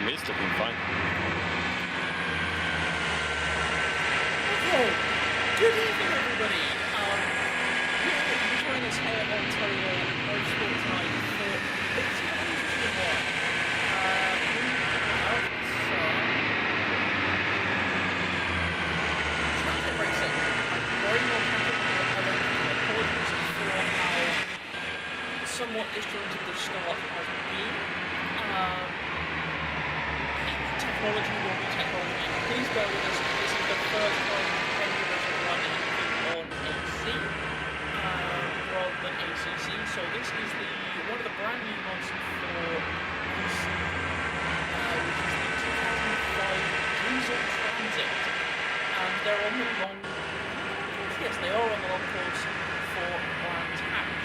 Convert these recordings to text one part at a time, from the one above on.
for me, it's looking fine. Okay, good evening everybody. You can join us here on Toga Motorsport tonight for it's an interesting one. We have some traffic racing. I'm very more apologies for how somewhat disjointed the start has been. Technology will be technology. Please bear with us. This is the first time any of us have run anything on AC rather than ACC. So this is one of the brand new ones for this, which is the 2005 Diesel Transit, and they're on the long. Yes, they are on the long course for Brands Hatch.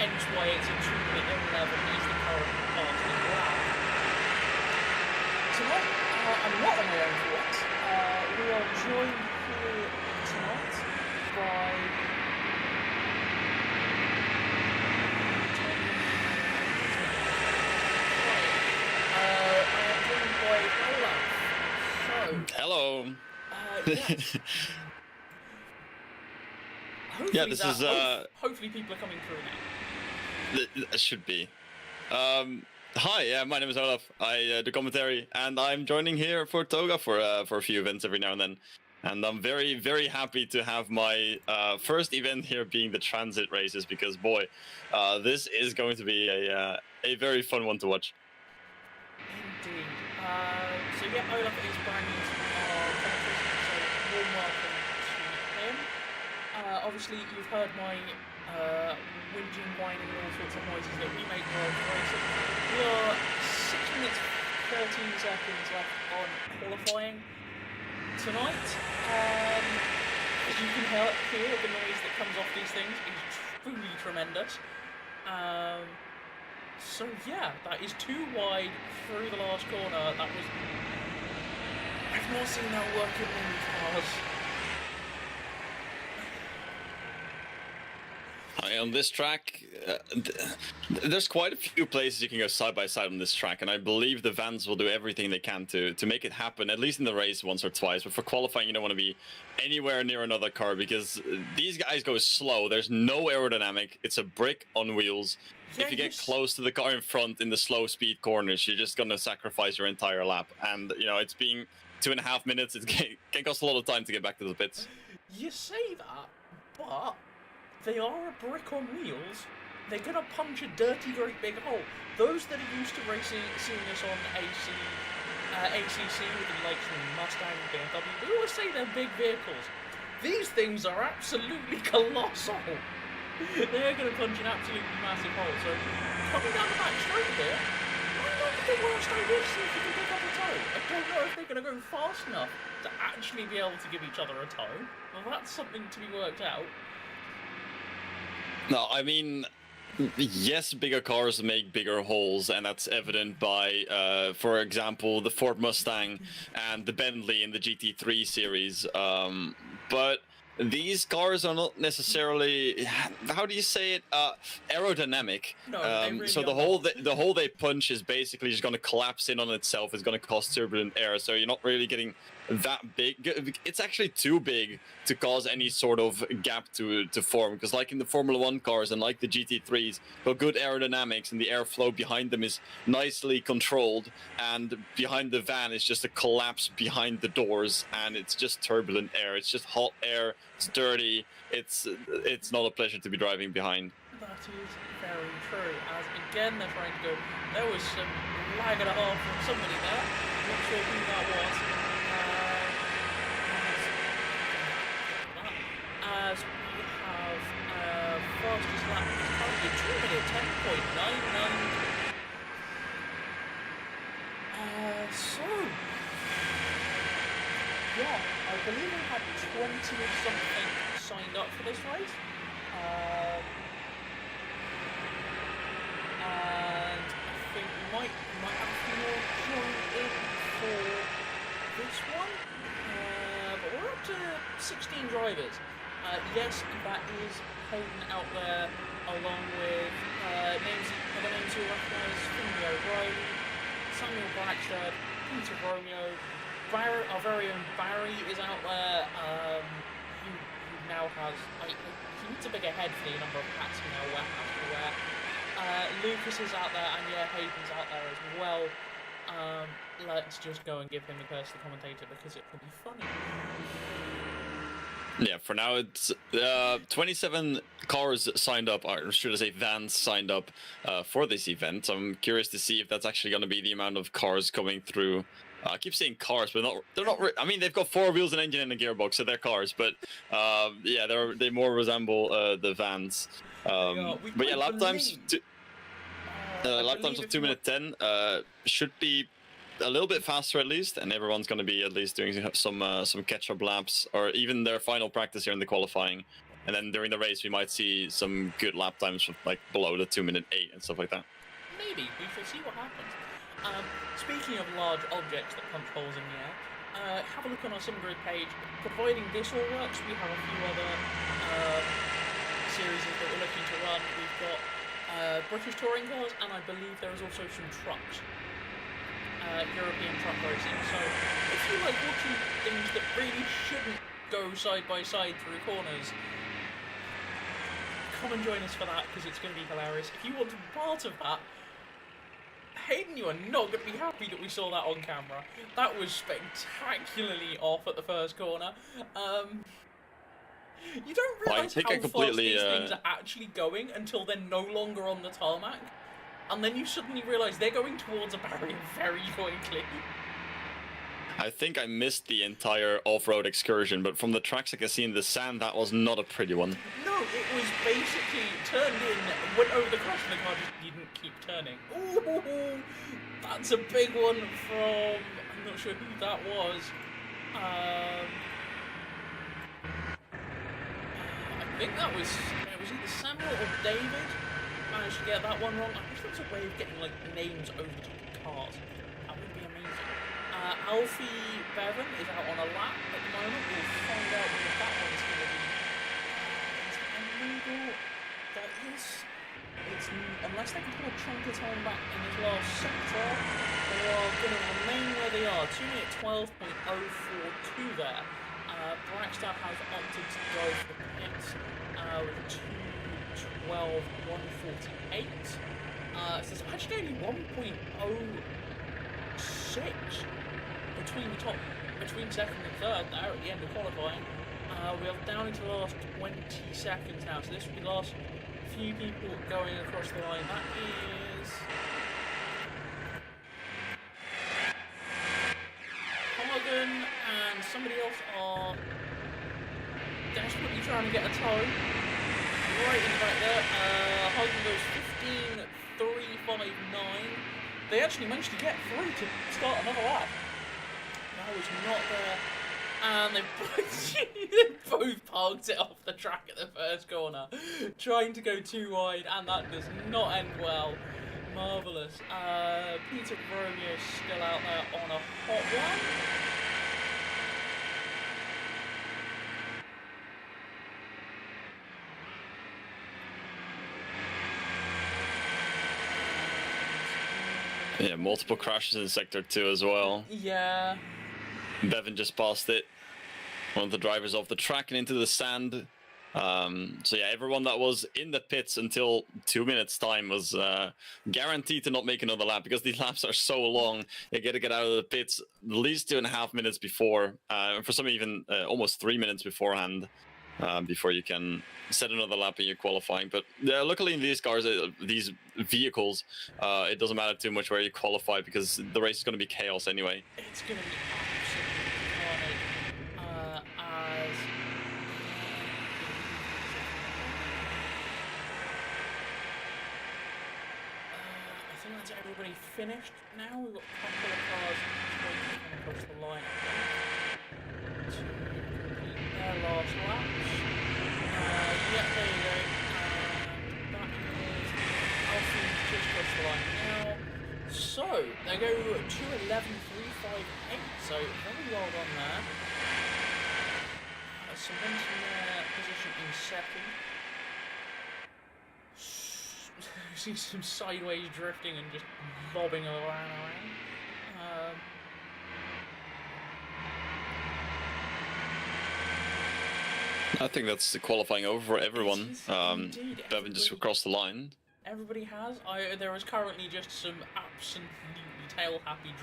Hence why it's a 2-minute 11 is the current part of the lap. Tonight, I'm not on my own for once. We are joined here tonight by I am joined by Olaf. So, Hello. yes. Yeah, this is hopefully people are coming through now. It should be. Hi, my name is Olaf. I do commentary, and I'm joining here for Toga for a few events every now and then. And I'm very, very happy to have my first event here being the transit races, because boy, this is going to be a very fun one to watch. Indeed. So yeah, Olaf is brand new to our commentary, so warm welcome to him. Obviously, you've heard my whinging, whining, and all sorts of noises that we make while racing. We are 6 minutes 13 seconds left on qualifying tonight. As you can hear, the noise that comes off these things is truly tremendous. So yeah, that is too wide through the last corner. That was... I've not seen that work in many cars. On this track, there's quite a few places you can go side by side on this track, and I believe the vans will do everything they can to make it happen, at least in the race once or twice. But for qualifying, you don't want to be anywhere near another car, because these guys go slow. There's no aerodynamic. It's a brick on wheels. Yeah, if you get close to the car in front in the slow speed corners, you're just going to sacrifice your entire lap. And, you know, it's being 2.5 minutes. It can cost a lot of time to get back to the pits. You say that, but... they are a brick on wheels. They're gonna punch a dirty, great big hole. Those that are used to racing, seeing us on ACC with the likes of Mustang and BMW, we always say they're big vehicles. These things are absolutely colossal. They're gonna punch an absolutely massive hole. So, coming down the back straight here, might not be the worst idea to see if you can pick up a tow. I don't know if they're gonna go fast enough to actually be able to give each other a tow. Well, that's something to be worked out. No, I mean, yes, bigger cars make bigger holes, and that's evident by, for example, the Ford Mustang and the Bentley in the GT3 series. But these cars are not necessarily, how do you say it, aerodynamic. No, they really so the hole they punch is basically just going to collapse in on itself. It's going to cause turbulent air, so you're not really getting that big. It's actually too big to cause any sort of gap to form, because like in the Formula 1 cars and like the GT3s, got good aerodynamics, and the airflow behind them is nicely controlled, and behind the van is just a collapse behind the doors, and it's just turbulent air. It's just hot air. It's dirty. It's not a pleasure to be driving behind. That is very true. As again, they're trying to go. There was some lag and a half from somebody there. Not sure who that was. As we have fastest lap is currently 2 minute 10.99. So yeah, I believe we had 20 or something signed up for this race. And I think we might have a few more join in for this one. But we're up to 16 drivers. Yes, that is Hayden out there, along with other names you'll recognise: Finley O'Reilly, Samuel Blackstad, Peter Romeo, our very own Barry is out there, who now has, he needs a bigger head for the number of hats he now has to wear. Lucas is out there, and yeah, Hayden's out there as well. Let's just go and give him a curse to the commentator because it will be funny. Yeah, for now it's 27 cars signed up, or should I say vans signed up for this event. I'm curious to see if that's actually going to be the amount of cars coming through. I keep saying cars, but they're not. I mean, they've got 4 wheels, an engine, and a gearbox, so they're cars. But yeah, they more resemble the vans. But yeah, lap times. Lap times of 2 minute 10 should be a little bit faster at least, and everyone's going to be at least doing some catch-up laps, or even their final practice here in the qualifying. And then during the race, we might see some good lap times, like below the 2 minute 8 and stuff like that. Maybe we shall see what happens. Speaking of large objects that punch holes in the air, have a look on our SimGrid page. Providing this all works, we have a few other series that we're looking to run. We've got British touring cars, and I believe there is also some trucks. European truck racing. So if you like watching things that really shouldn't go side by side through corners, come and join us for that, because it's going to be hilarious. If you want to be part of that, Hayden, you are not going to be happy that we saw that on camera. That was spectacularly off at the first corner. You don't realise how fast these things are actually going until they're no longer on the tarmac. And then you suddenly realise they're going towards a barrier very quickly. I think I missed the entire off-road excursion, but from the tracks I can see in the sand, that was not a pretty one. No, it was basically turned in, went over the crash, and the car just didn't keep turning. Ooh, that's a big one from, I'm not sure who that was. I think that was either Samuel or David. Managed to get that one wrong. I wish there was a way of getting like names over the top of cars. That would be amazing. Alfie Bevan is out on a lap at the moment. We'll find out whether that one's going to be. Is it illegal? That is. It's unless they can put a chunk of time back in this last sector, they are going to remain where they are. 2 minute 12.042 there. Brackstad has opted to go for the pits with 2:12.148. So there's actually only 1.06 between second and third there at the end of qualifying. We're down into the last 20 seconds now, so this will be the last few people going across the line. That is Hagen and somebody else are desperately trying to get a tow. Right in the back there, Hagen goes 15.359. They actually managed to get through to start another lap. That was not there. And they both parked it off the track at the first corner, trying to go too wide, and that does not end well. Marvellous. Peter Romeo is still out there on a hot one. Yeah, multiple crashes in Sector 2 as well. Yeah. Bevan just passed it. One of the drivers off the track and into the sand. So yeah, everyone that was in the pits until 2 minutes time was guaranteed to not make another lap, because these laps are so long. You got to get out of the pits at least 2.5 minutes before, for some even almost 3 minutes beforehand, before you can set another lap in your qualifying. But luckily in these cars, these vehicles, it doesn't matter too much where you qualify, because the race is going to be chaos anyway. It's going to be absolutely carnage. I think that's everybody finished now. We've got a couple of cars waiting to come across the line to complete their last laps. Yeah, there you go. That is Alfie just across the line now. So they go 2:11.358. So very well done there. Cementing their position in second. see some sideways drifting and just lobbing around. I think that's the qualifying over for everyone. Indeed, Bevan just crossed the line. Everybody has. There is currently just some absolutely tail-happy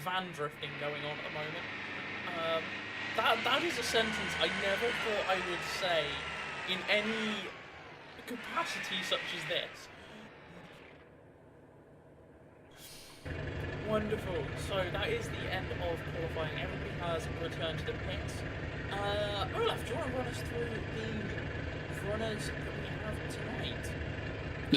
van drifting going on at the moment. That is a sentence I never thought I would say in any capacity such as this. Wonderful. So that is the end of qualifying. Everybody has returned to the pits. Olaf, do you want to run us through the runners that we have tonight?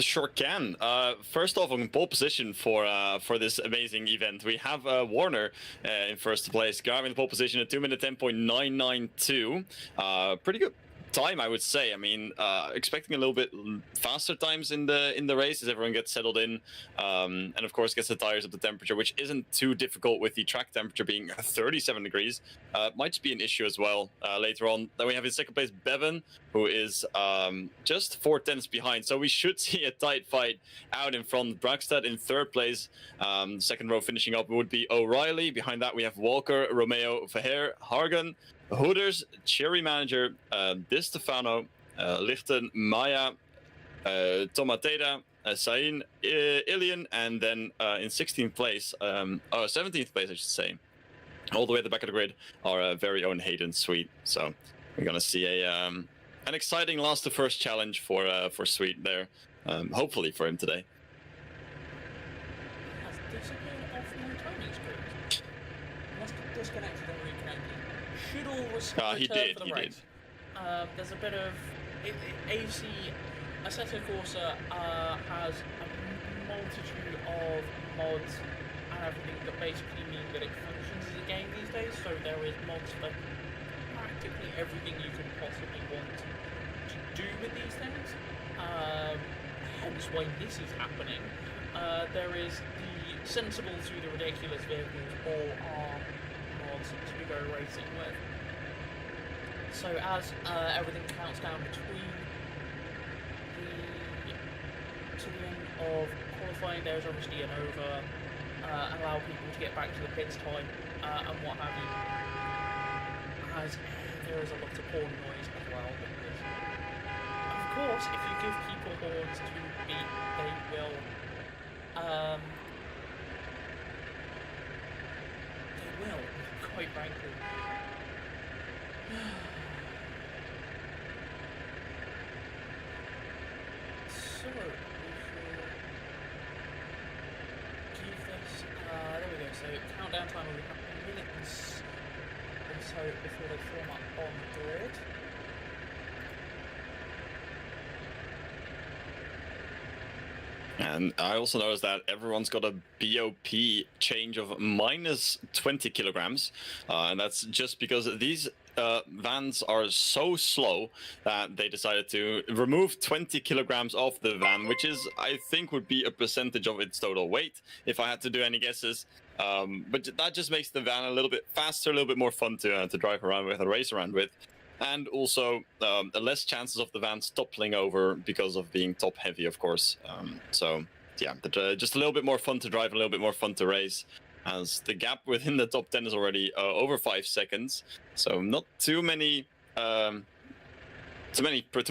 Sure can. First off, on pole position for this amazing event, we have Warner in first place, grabbing the pole position at 2 minute 10.992. Pretty good time, I would say. I mean, expecting a little bit faster times in the race as everyone gets settled in, and of course gets the tires up to temperature, which isn't too difficult with the track temperature being 37 degrees. Might just be an issue as well later on. Then we have in second place Bevan, who is just 4/10 behind, so we should see a tight fight out in front. Braxtad in third place. Second row finishing up would be O'Reilly. Behind that we have Walker, Romeo, Verheer, Hargan, Hooders, Cherry Manager, Di Stefano, Lichten, Maya, Tomateda, Sain, Ilian, and then in 16th place, 17th place I should say, all the way at the back of the grid, our very own Hayden Sweet. So we're gonna see an exciting last to first challenge for Sweet there, hopefully for him today. Has disappeared off my timing screen. Must have disconnected and reconnected. Should all return he for did. race. There's a bit of AC. Assetto Corsa has a multitude of mods and everything that basically mean that it functions as a game these days. So there is mods for practically everything you can possibly want to do with these things. Hence why this is happening. There is the sensible to the ridiculous vehicles, all are mods to go racing with. So as everything counts down between to the end of qualifying, there's obviously an over, allow people to get back to the pits time and what have you. As there is a lot of horn noise as well, because of course if you give people horns to beat, they will quite frankly. So, we should give this, there we go, so countdown time will be a minute or so before they form up on the grid. And I also noticed that everyone's got a BOP change of minus 20 kilograms. And that's just because these vans are so slow that they decided to remove 20 kilograms off the van, which is, I think, would be a percentage of its total weight, if I had to do any guesses. But that just makes the van a little bit faster, a little bit more fun to drive around with and race around with. And also less chances of the vans toppling over because of being top heavy, of course. So yeah, just a little bit more fun to drive, a little bit more fun to race, as the gap within the top 10 is already over 5 seconds. So not too many, too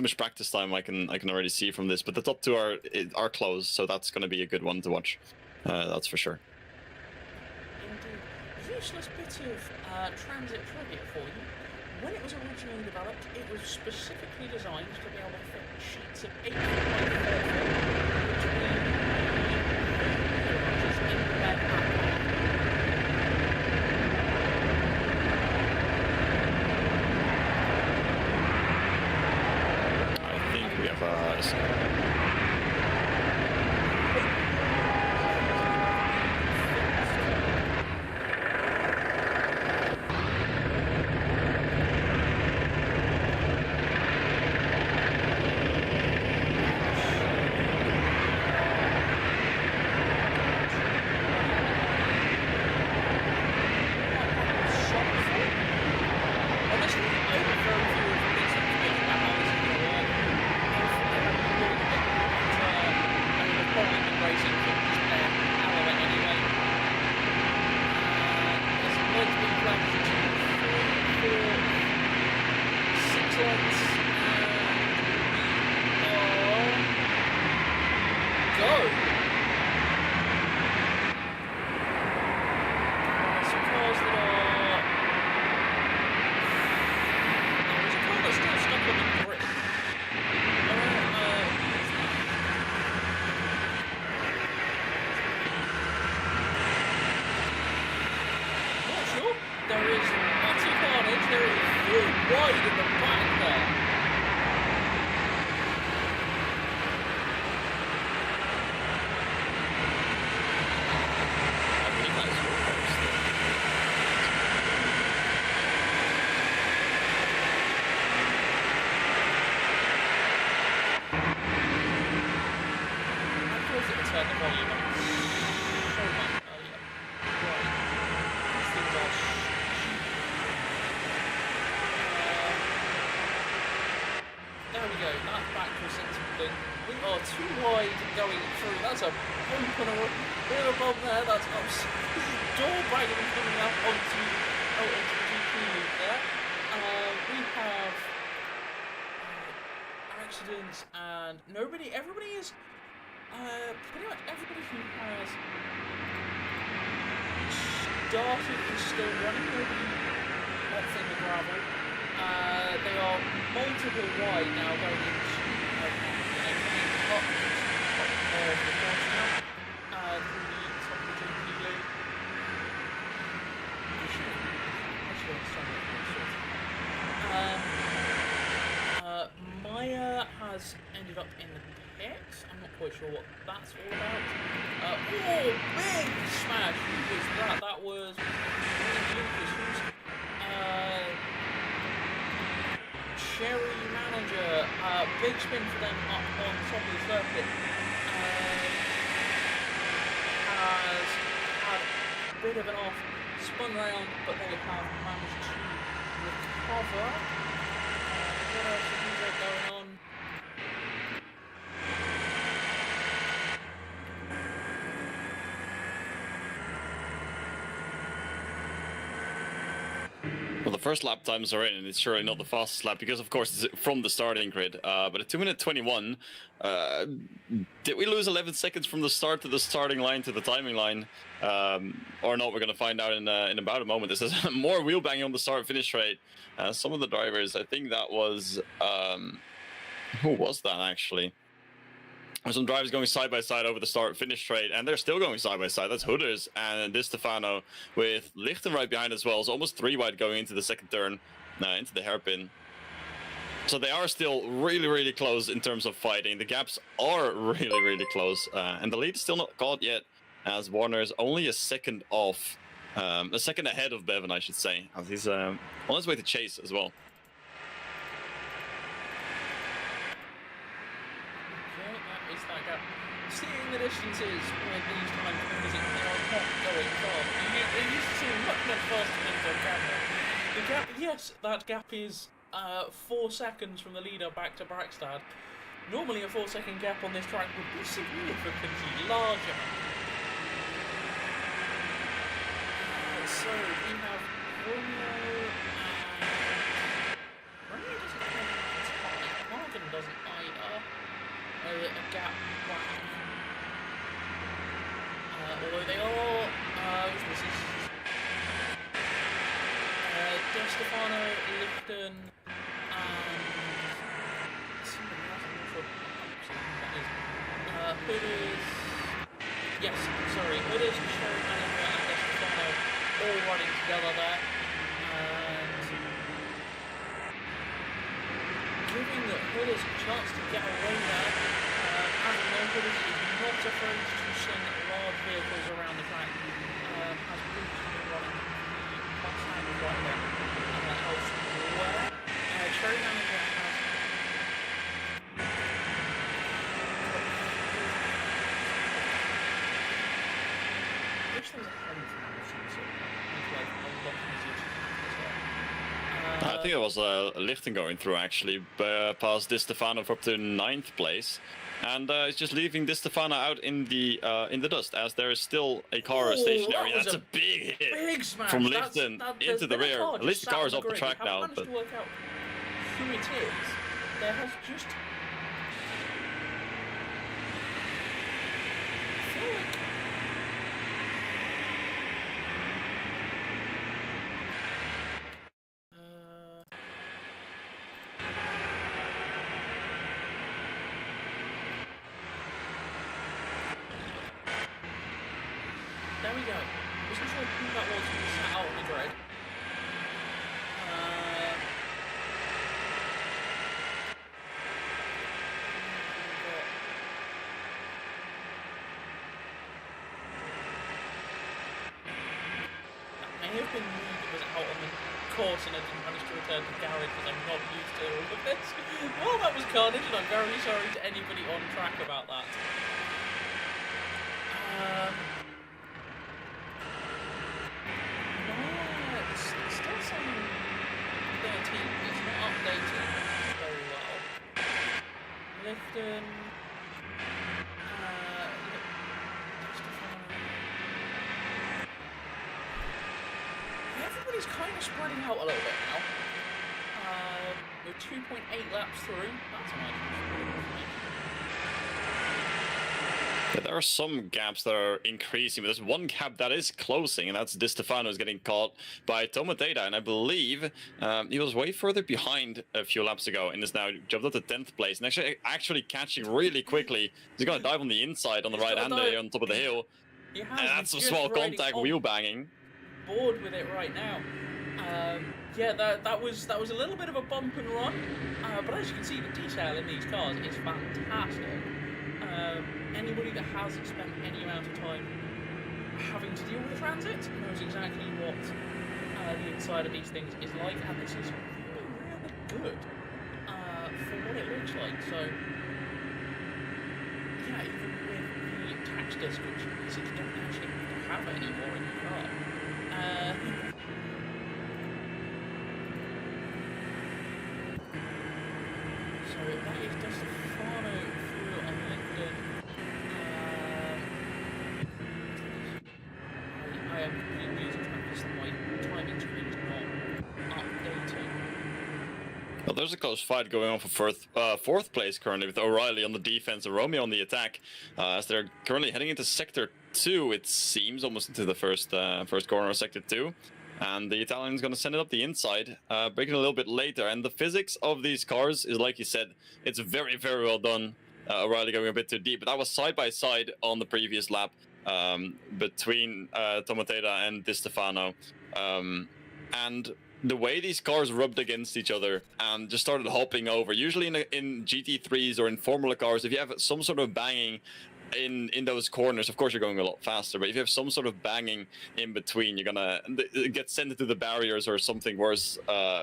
much practice time I can already see from this. But the top two are close, so that's going to be a good one to watch. That's for sure. Indeed, useless bit of transit trivia for you. When it was originally developed, it was specifically designed to be able to fit sheets of 8 by 4 between in the bed I think we have a... once. Go. Some cars that are. There's a car that's still stuck on the grid. Not sure. There is lots of carnage. There is full wide in the back there. Turn the volume up so much earlier. Right. These things are there we go. That's back to a sensible thing. We are too wide going through. That's a bump and a bit of a bump there. That's up. Door banging coming up onto the GP loop there. We have accidents and everybody is. Pretty much everybody who has started is still running, nobody off in the gravel. They are multiple wide now going into up the top of the course now, through the top of the GP loop. Maya has ended up in the pits. I'm not quite sure what that's all about. Oh, big smash! Who was that? That was Lucas, who's Cherry Manager. Big spin for them up on top of the circuit. Has had a bit of an off, spun round, but they have managed to recover. What else is there going on? Well, the first lap times are in, and it's surely not the fastest lap because, of course, it's from the starting grid. But at 2:21, did we lose 11 seconds from the start to the starting line to the timing line, or not? We're going to find out in about a moment. This is more wheel banging on the start-finish straight. Some of the drivers, I think that was who was that actually? Some drivers going side by side over the start-finish straight, and they're still going side by side. That's Hooders and Di Stefano with Lichten right behind as well. It's almost 3 wide going into the second turn, into the hairpin. So they are still really, really close in terms of fighting. The gaps are really, really close, and the lead is still not caught yet, as Warner is only a second off, a second ahead of Bevan, I should say, as he's on his way to chase as well. Seeing the distances with these times because they are not going fast. They used to seem much faster than the gap. The gap, yes, that gap is 4 seconds from the leader back to Brackstad. Normally a 4-second gap on this track would be significantly larger. So we have Romeo doesn't have time. Morgan doesn't either. A gap back. Although they are, this is Di Stefano, Lichten, and somebody else, I'm not sure who that is. Hooders, yes, sorry, Hooders, Cherry Manager, and Di Stefano all running together there, and giving the Hooders a chance to get away there. As we know, Hooders is not afraid to send large vehicles around the track, has previously been running the Mustang right there, elsewhere. Cherry Manager has which things are heading from Anderson, so it's like a lot easier to as well. I think it was Lichten going through actually, past Di Stefano for up to 9th place. And it's just leaving Di Stefano out in the dust, as there is still a car stationary. That's a big hit big smash. from Lichten into the rear. At least the car is off the track now. But who it is, there has just... I feel like... There we go. I wasn't sure who that was who sat out on the grid. That may have been me that was out on the course and I didn't manage to return to the garage because I'm not used to all of this. Well, that was carnage and I'm very sorry to anybody on track about that. Still saying 13. It's not updating very well. Lifton. Everybody's kind of spreading out a little bit now. We're 2.8 laps through. That's a nice. Yeah, there are some gaps that are increasing, but there's one gap that is closing, and that's Di Stefano's getting caught by Toga Motorsport, and I believe he was way further behind a few laps ago and is now jumped up to 10th place and actually catching really quickly. He's going to dive on the inside on the right hand there on top of the hill. And that's some small contact wheel banging. Bored with it right now. Yeah, that was a little bit of a bump and run, but as you can see, the detail in these cars is fantastic. Anybody that hasn't spent any amount of time having to deal with the transit knows exactly what the inside of these things is like, and this is really, really good for what it looks like. So, yeah, even with the tax disc, which means you don't actually have any more in your car. So that is just a Stefano through on Lincoln. I am really losing track because my timing screen is not updating. Well, there's a close fight going on for fourth place currently, with O'Reilly on the defense and Romeo on the attack, as they're currently heading into Sector 2, it seems, almost into the first corner of Sector 2. And the Italian's going to send it up the inside, breaking a little bit later. And the physics of these cars is, like you said, it's very, very well done. O'Reilly going a bit too deep, but that was side by side on the previous lap between Toga Motorsport and Di Stefano. And the way these cars rubbed against each other and just started hopping over. Usually in GT3s or in Formula cars, if you have some sort of banging in those corners, of course you're going a lot faster, but if you have some sort of banging in between, you're gonna get sent into the barriers or something worse.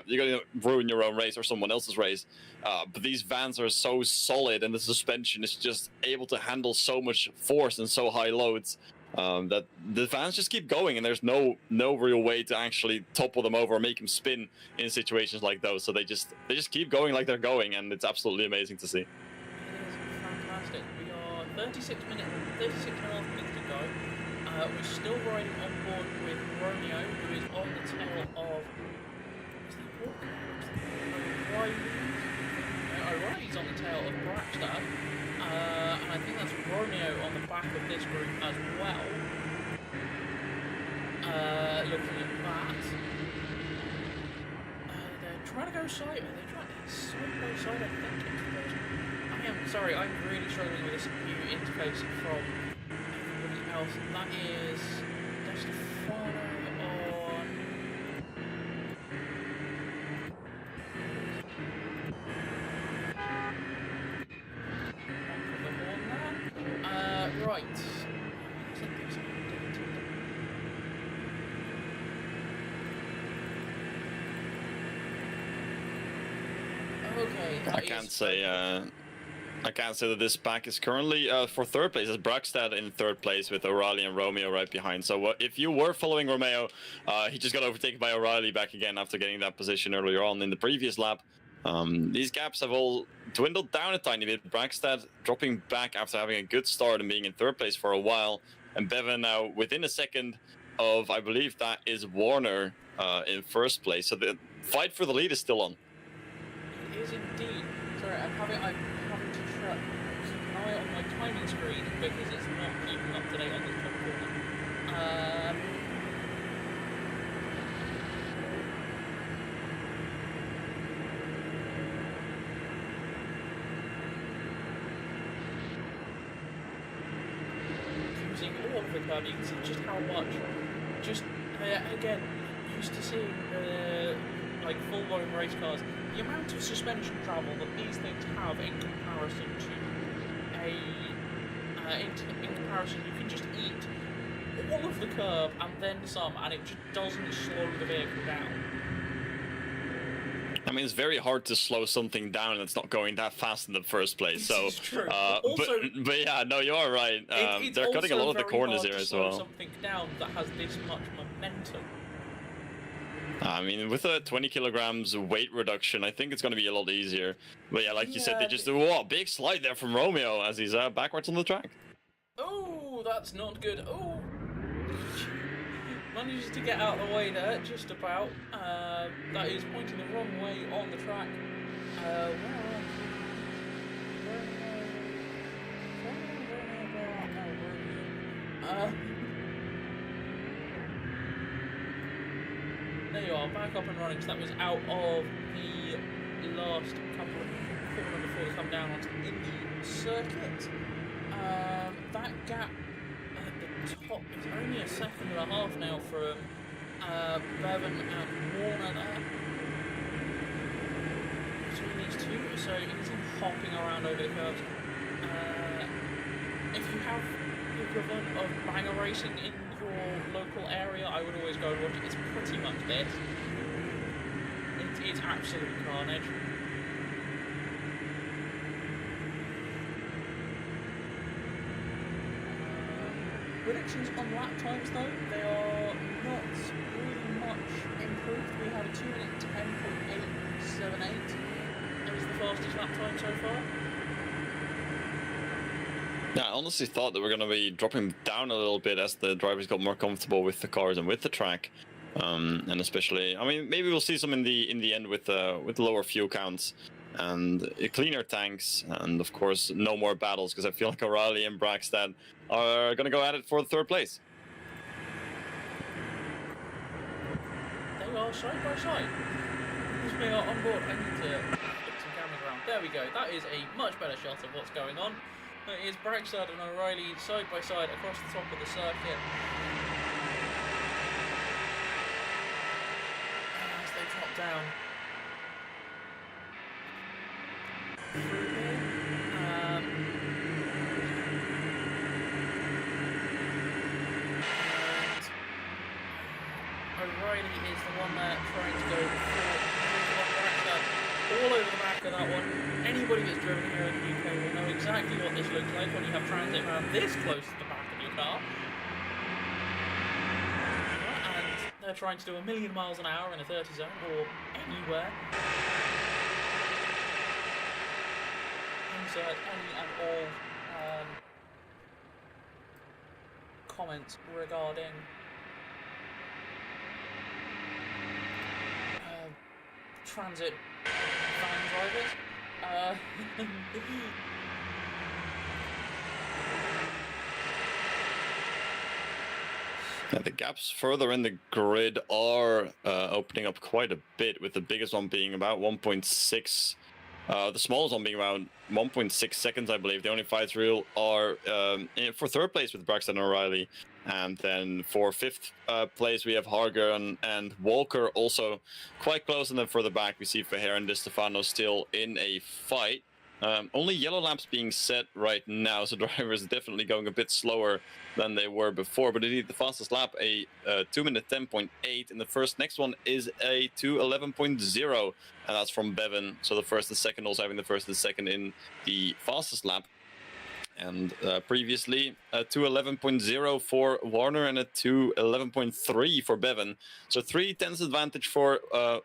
You're gonna ruin your own race or someone else's race. But these vans are so solid, and the suspension is just able to handle so much force and so high loads that the vans just keep going, and there's no real way to actually topple them over or make them spin in situations like those. So they just keep going like they're going, and it's absolutely amazing to see. It is fantastic. 36 and a half minutes to go. We're still riding on board with Romeo, who is on the tail of... Is that O'Reilly? O'Reilly's on the tail of Brackstad. And I think that's Romeo on the back of this group as well. Looking at that. They're trying to go side. They're trying to side by side, I think. Sorry, I'm really struggling with this new interface from everybody else. That is Di Stefano on... Right. Okay, I can't say that this pack is currently for third place. It's Brackstad in third place with O'Reilly and Romeo right behind. So if you were following Romeo, he just got overtaken by O'Reilly back again after getting that position earlier on in the previous lap. These gaps have all dwindled down a tiny bit. Brackstad dropping back after having a good start and being in third place for a while. And Bevan now within a second of, I believe that is Warner in first place. So the fight for the lead is still on. is indeed. Sorry, I'm having to keep an eye on my timing screen because it's not keeping up to date on this top corner. Using all of the curve, you can see just how much. Just again, used to seeing like full-blown race cars, the amount of suspension travel that these things have in comparison to in comparison, you can just eat all of the curb and then some, and it just doesn't slow the vehicle down. I mean, it's very hard to slow something down that's not going that fast in the first place. So, It's true. but yeah, no, you are right. It's they're cutting a lot of the corners here to as slow well. something down that has this much momentum. I mean, with a 20 kilograms weight reduction, I think it's going to be a lot easier. But yeah, like you said, they just do a big slide there from Romeo as he's backwards on the track. Oh, that's not good. Oh, manages to get out of the way there, just about. That is pointing the wrong way on the track. There you are, back up and running. So that was out of the last couple of corners before they come down onto in the circuit. That gap at the top is only a second and a half now from Bevan and Warner there. Between these two, so you can see them hopping around over the curves. If you have the equivalent of banger racing in your local area, I would always go and watch it. It's pretty much this. It's absolute carnage. Predictions on lap times though, they are not really much improved. We have a 2 minute 10.878. That was the fastest lap time so far. Yeah, I honestly thought that we're going to be dropping down a little bit as the drivers got more comfortable with the cars and with the track. And especially, I mean, maybe we'll see some in the end with lower fuel counts and cleaner tanks, and of course no more battles, because I feel like O'Reilly and Braxton are going to go at it for the third place. They are side by side. As we are on board, I need to flip some cameras around. There we go. That is a much better shot of what's going on. It is Braxton and O'Reilly side by side across the top of the circuit. As they drop down through here. O'Reilly is the one there trying to go all over the back of that one. Anybody that's driven here in the UK will know exactly what this looks like when you have transit around this close to the back of your car. And they're trying to do 1,000,000 miles an hour in a 30 zone or anywhere. Insert any and all comments regarding transit van drivers. Yeah, the gaps further in the grid are opening up quite a bit, with the biggest one being about 1.6. The smallest one being around 1.6 seconds, I believe. The only fights real are for third place with Braxton and O'Reilly. And then for fifth place, we have Harger and Walker also quite close. And then further back, we see Verheer and Di Stefano still in a fight. Only yellow laps being set right now, so drivers definitely going a bit slower than they were before. But indeed, the fastest lap, a 2 minute 10.8. And the first next one is a 2:11.0. And that's from Bevan. So the first and second also having the first and second in the fastest lap. And previously, a 2:11.0 for Warner and a 2:11.3 for Bevan. So 3/10 advantage for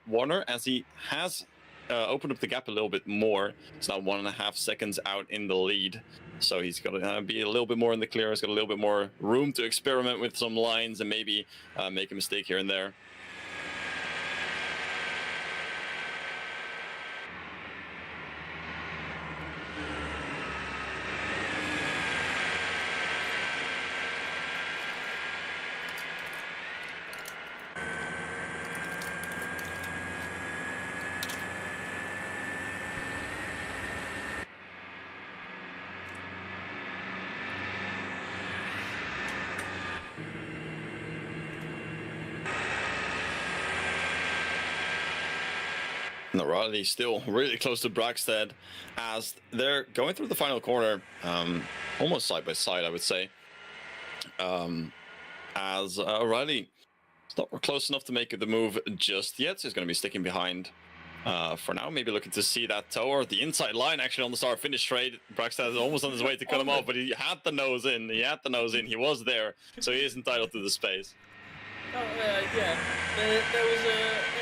Warner, as he has opened up the gap a little bit more. It's now 1.5 seconds out in the lead. So he's got to be a little bit more in the clear. He's got a little bit more room to experiment with some lines and maybe make a mistake here and there. O'Reilly still really close to Braxted as they're going through the final corner, almost side by side, I would say. As O'Reilly is not close enough to make the move just yet, so he's going to be sticking behind for now. Maybe looking to see that toe or the inside line actually on the start-finish straight. Braxted is almost on his way to cut him off, but he had the nose in. He was there, so he is entitled to the space. Oh, yeah. There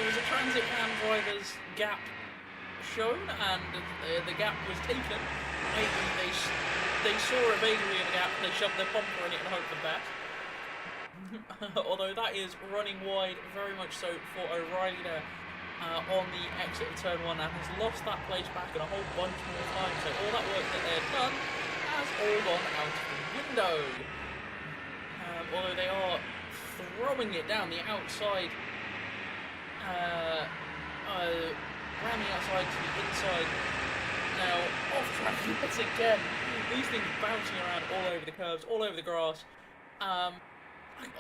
was a transit van driver's gap shown, and the gap was taken. Maybe they saw a vagary in the gap, they shoved their bumper in it and hoped for that. Although that is running wide, very much so for O'Reilly there on the exit of turn 1, and has lost that place back in a whole bunch more times. So all that work that they've done has all gone out of the window. Although they are throwing it down the outside, around the outside to the inside. Now, off track once again. These things bouncing around all over the curves, all over the grass.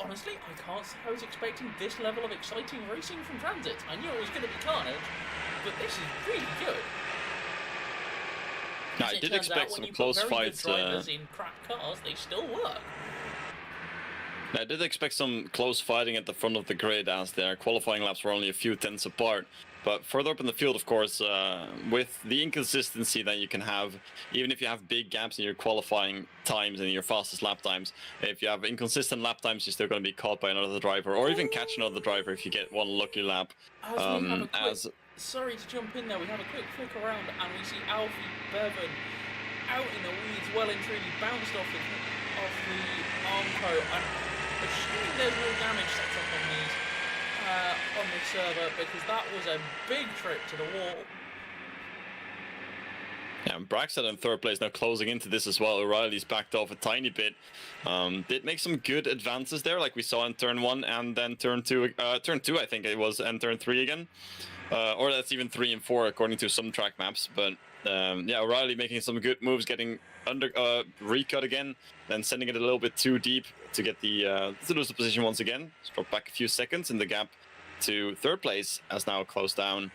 Honestly, I can't say I was expecting this level of exciting racing from Transit. I knew it was going to be carnage, but this is really good. Now, I did expect some close fights. Drivers in crap cars, they still work. I did expect some close fighting at the front of the grid as their qualifying laps were only a few tenths apart. But further up in the field, of course, with the inconsistency that you can have, even if you have big gaps in your qualifying times and your fastest lap times, if you have inconsistent lap times, you're still going to be caught by another driver, or even catch another driver if you get one lucky lap. Sorry to jump in there, we have a quick flick around and we see Alfie Bevan out in the weeds, well and truly bounced off the Armco. I'm assuming there's no damage set up on this server, because that was a big trip to the wall. Yeah, and Braxton in third place now closing into this as well. O'Reilly's backed off a tiny bit. Did make some good advances there, like we saw in turn 1 and then turn 2 I think it was, and turn 3 again. Or that's even 3 and 4 according to some track maps. But yeah, O'Reilly making some good moves, getting under recut again, then sending it a little bit too deep to get the to lose the position once again. Just drop back a few seconds, in the gap to third place has now closed down.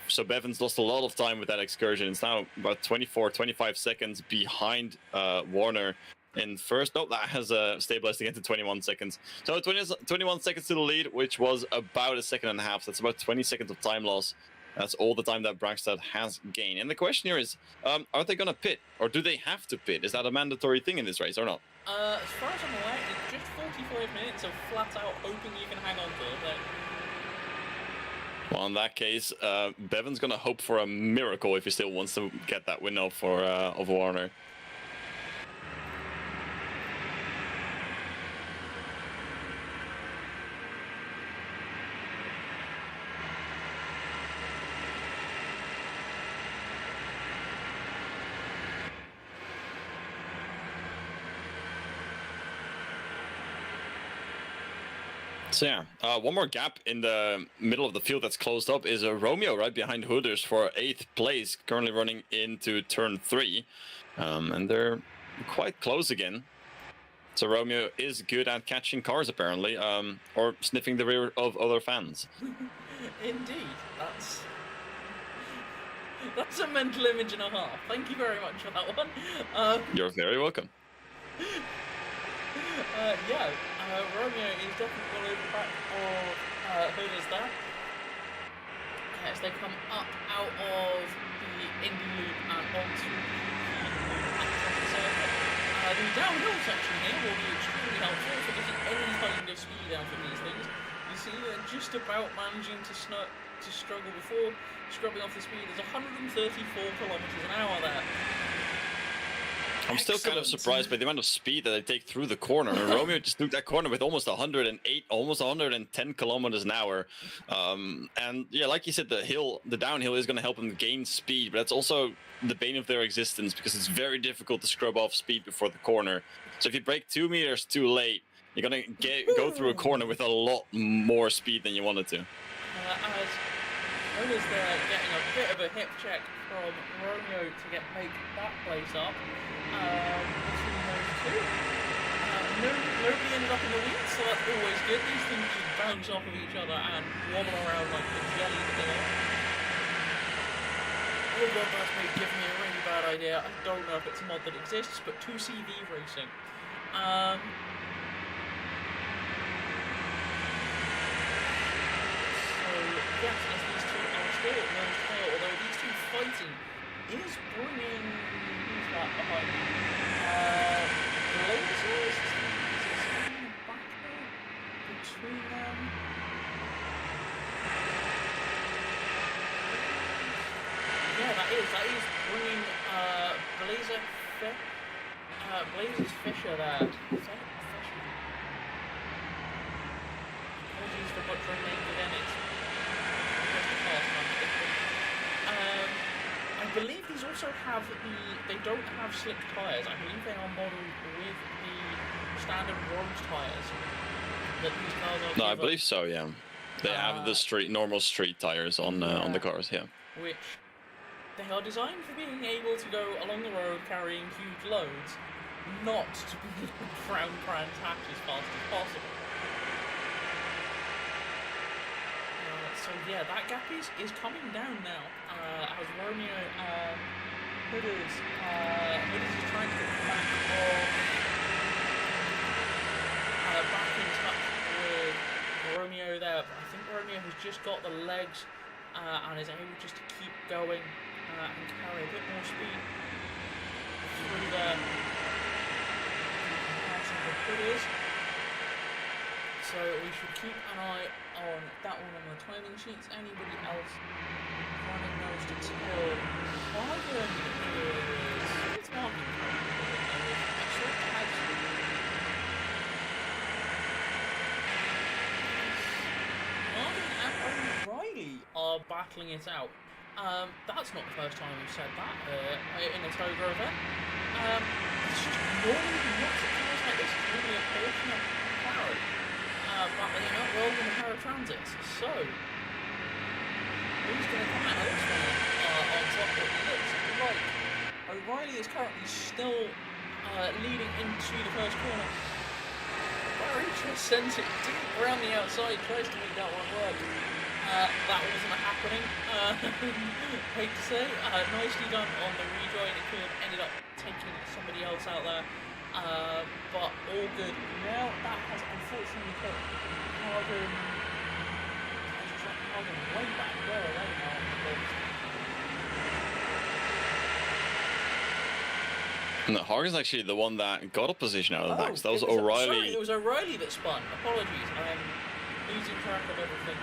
So Bevan's lost a lot of time with that excursion. It's now about 25 seconds behind Warner in first. No, that has stabilized again to 21 seconds. So 21 seconds to the lead, which was about a second and a half. So that's about 20 seconds of time loss. That's all the time that Braxton has gained. And the question here is, are they going to pit? Or do they have to pit? Is that a mandatory thing in this race or not? As far as I'm aware, it's just 45 minutes of flat out hoping you can hang on to it. Well, in that case, Bevan's going to hope for a miracle if he still wants to get that win of Warner. So yeah, one more gap in the middle of the field that's closed up is Romeo right behind Hooders for 8th place, currently running into turn 3. And they're quite close again. So Romeo is good at catching cars apparently, or sniffing the rear of other fans. Indeed, that's a mental image and a half. Thank you very much for that one. You're very welcome. Yeah, Romeo is definitely all over the back of Hooders there. As they come up out of the Indy Loop and onto the circuit. The downhill section here will be extremely helpful for getting any kind of speed out of these things. You see they're just about managing to struggle before scrubbing off the speed. There's 134 kilometers an hour there. I'm still kind of surprised by the amount of speed that they take through the corner. Romeo just took that corner with almost 108, almost 110 kilometers an hour. And yeah, like you said, the downhill is going to help them gain speed, but that's also the bane of their existence because it's very difficult to scrub off speed before the corner. So if you brake 2 meters too late, you're going to go through a corner with a lot more speed than you wanted to. As Hooders there getting a bit of a hip check from Romeo to make that place up. Between those two. Nobody ended up in the weeds, so that's always good. These things just bounce off of each other and wobble around like the jelly that they are. god, that's giving me a really bad idea. I don't know if it's a mod that exists, but 2CV Racing. So, yes, as these two are still at nose to tail, although these two fighting is bringing... Who's that behind me? Blazers? Is there someone back there between them? Yeah, that is bringing Blazers Fisher there. Is that Fisher? Apologies for butchering names again, it's just a past I believe these also have they don't have slick tyres. I believe they are modeled with the standard road tyres that these cars are. No, I believe so, yeah. They have the normal street tires on the cars, yeah. Which they are designed for being able to go along the road carrying huge loads, not to be round tacked as fast as possible. So yeah, that gap is coming down now. As Romeo Hooders is trying to get back in touch with Romeo there, but I think Romeo has just got the legs and is able just to keep going and carry a bit more speed through the Hooders. So we should keep an eye on that one on the timing sheets. Anybody else running nose to tail? Morgan is... What's Morgan? Morgan and O'Reilly are battling it out. That's not the first time we've said that in a Toga event. It's just normally not at times like this. It's normally a portion of McLaren. Battling out well in the paratransits. So, who's going to come out of this one on top? It looks like O'Reilly is currently still leading into the first corner. Barricha sends it deep around the outside, tries to make that one work. That wasn't happening. Hate to say. Nicely done on the rejoin. It could have ended up taking somebody else out there. But all good. Now that has unfortunately put Hagen way back there away now. No, Hagen's actually the one that got a position out of the back. So that was O'Reilly. Sorry, it was O'Reilly that spun. Apologies. I am losing track of everything.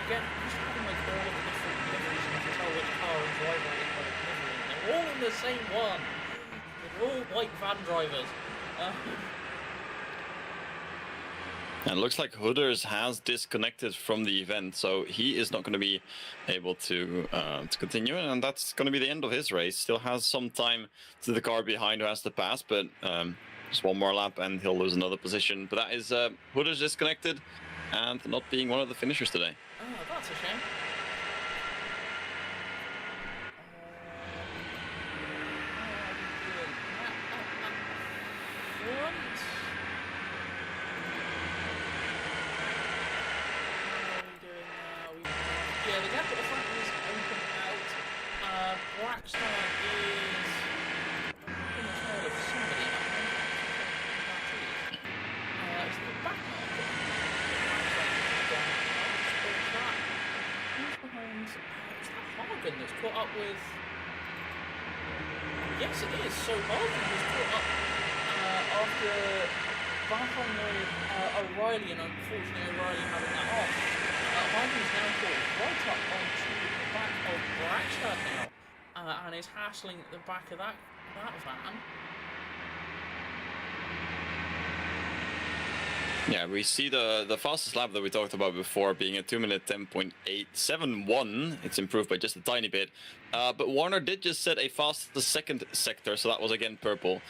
Again, just having like all of the different liveries and to tell which car and driver is by the livery. They're all in the same one. They're all white van drivers. And it looks like Hooders has disconnected from the event, so he is not going to be able to continue, and that's going to be the end of his race. Still has some time to the car behind who has to pass, but just one more lap and he'll lose another position. But that is Hooders disconnected and not being one of the finishers today. Oh, that's a shame. Yeah, the gap at the front is open out. Blackstar is in the tail of somebody. It's the back marker. Who's behind? Is that Hagen that's caught up with? Yes, it is. So Hagen was caught up after battling with O'Reilly, and unfortunately O'Reilly having that off. Hagen's now caught right up onto the back of Braxton now, and is hassling the back of that van. Yeah, we see the fastest lap that we talked about before being a 2-minute 10.871. It's improved by just a tiny bit. But Warner did just set a fastest second sector, so that was again purple,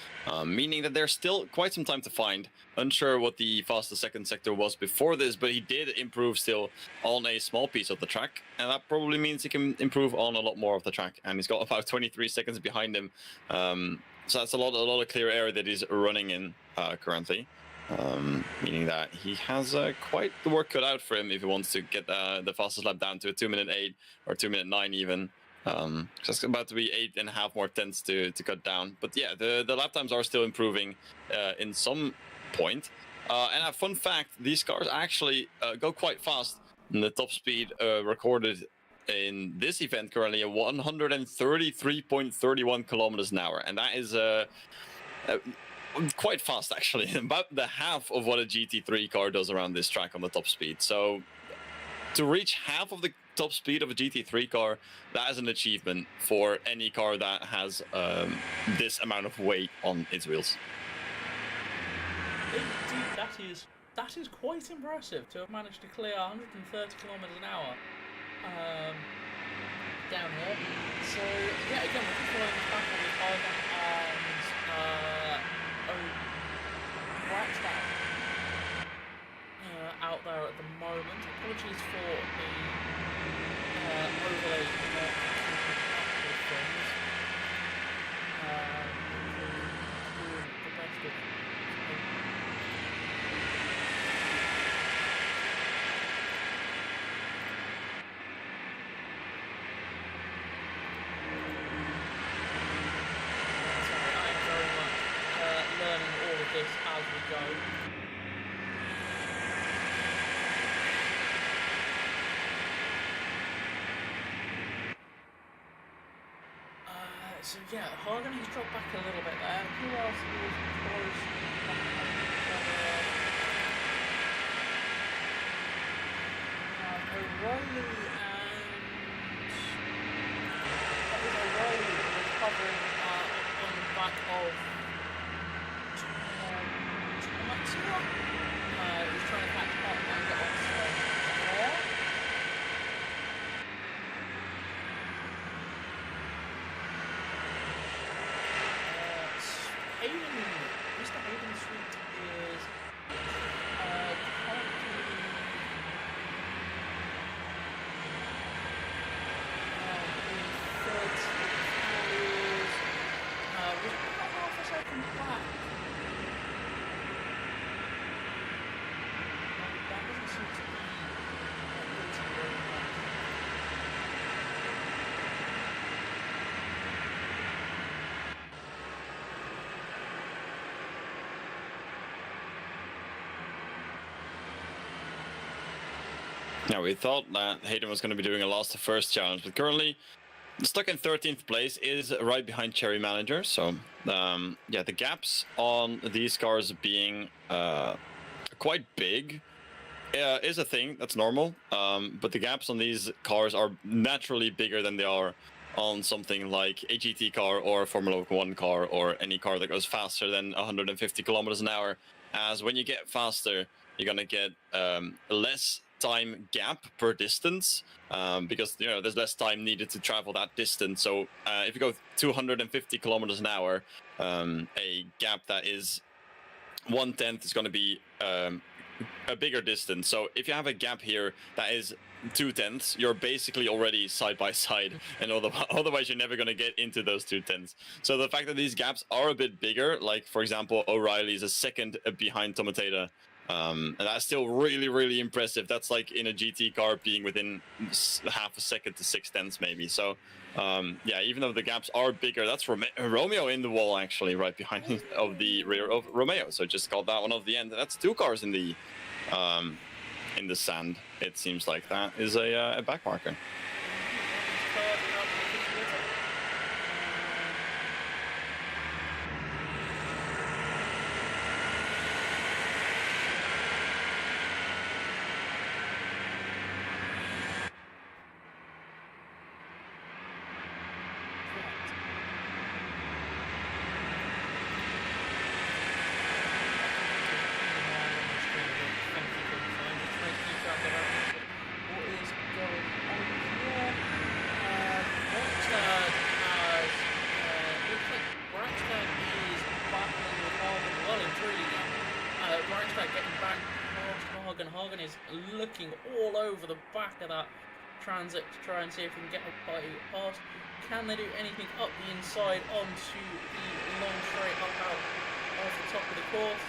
meaning that there's still quite some time to find. Unsure what the fastest second sector was before this, but he did improve still on a small piece of the track, and that probably means he can improve on a lot more of the track. And he's got about 23 seconds behind him, so that's a lot of clear area that he's running in currently. Meaning that he has quite the work cut out for him if he wants to get the fastest lap down to a 2-minute 8 or 2-minute 9 even. It's about to be 8.5 more tenths to cut down. But yeah, the lap times are still improving in some point. And a fun fact, these cars actually go quite fast. And the top speed recorded in this event currently at 133.31 kilometers an hour. And that is quite fast, actually. About the half of what a GT3 car does around this track on the top speed. So to reach half of the top speed of a GT3 car, that is an achievement for any car that has this amount of weight on its wheels. Indeed, that is quite impressive to have managed to clear 130 kilometers an hour down here. So yeah, again, we're just following this battle with Argon and Blackstaff out there at the moment. Apologies for the overlay not keeping up with things. Doing the best of learning all of this as we go. So yeah, Hagen has dropped back a little bit there. Who else is close behind each other? O'Reilly was covering on the back of Tomatia. He's trying to catch up and get off there. Mr. Hayden Sweet is currently in third place. Was about half a second back. That doesn't seem to be waiting very much. Yeah, we thought that Hayden was going to be doing a last to first challenge, but currently stuck in 13th place, is right behind Cherry Manager. So yeah, the gaps on these cars being quite big is a thing. That's normal. But the gaps on these cars are naturally bigger than they are on something like a GT car or a Formula 1 car or any car that goes faster than 150 kilometers an hour. As when you get faster, you're going to get less time gap per distance, because there's less time needed to travel that distance. So if you go 250 kilometers an hour, a gap that is 1/10 is going to be a bigger distance. So if you have a gap here that is 2/10, you're basically already side by side, and otherwise you're never going to get into those 2/10. So the fact that these gaps are a bit bigger, like for example O'Reilly is a second behind Tomatata, and that's still really, really impressive. That's like in a GT car being within half a second to 6/10 maybe. So yeah, even though the gaps are bigger, that's Romeo in the wall actually, right behind of the rear of Romeo. So just got that one off the end. That's two cars in the sand. It seems like that is a back marker. Hagen is looking all over the back of that transit to try and see if we can get a bite past. Can they do anything up the inside onto the long straight up out off the top of the course?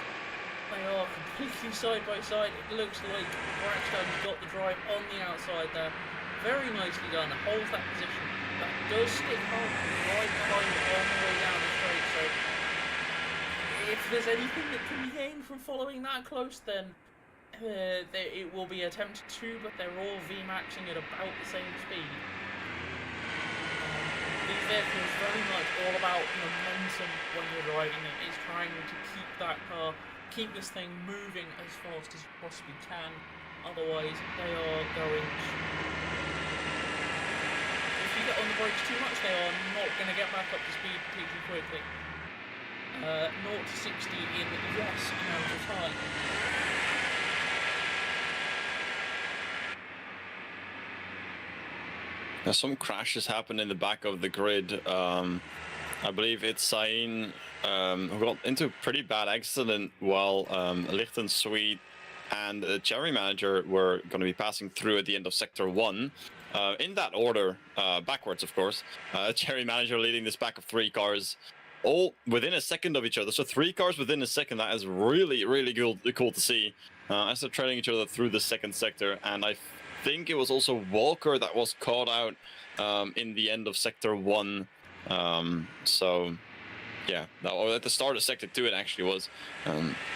They are completely side by side. It looks like Braxton's got the drive on the outside there. Very nicely done. Holds that position. That does stick home right behind on the way down the straight. So if there's anything that can be gained from following that close, then it will be attempted to, but they're all VMAXing at about the same speed. These vehicles very much all about momentum when you're driving them. It's trying to keep that car, keep this thing moving as fast as you possibly can. Otherwise, they are going to... If you get on the brakes too much, they are not going to get back up to speed particularly quickly. 0 to 60 in yes amount of time. Now, some crashes happen in the back of the grid. I believe it's Sain who got into a pretty bad accident while Lichten, Sweet, and the Cherry Manager were going to be passing through at the end of Sector 1. In that order, backwards, of course. Cherry Manager leading this pack of 3 cars, all within a second of each other. So 3 cars within a second. That is really, really cool to see. As they're trailing each other through the second sector. And I think it was also Walker that was caught out in the end of Sector 1. So, yeah, no, at the start of Sector 2 it actually was.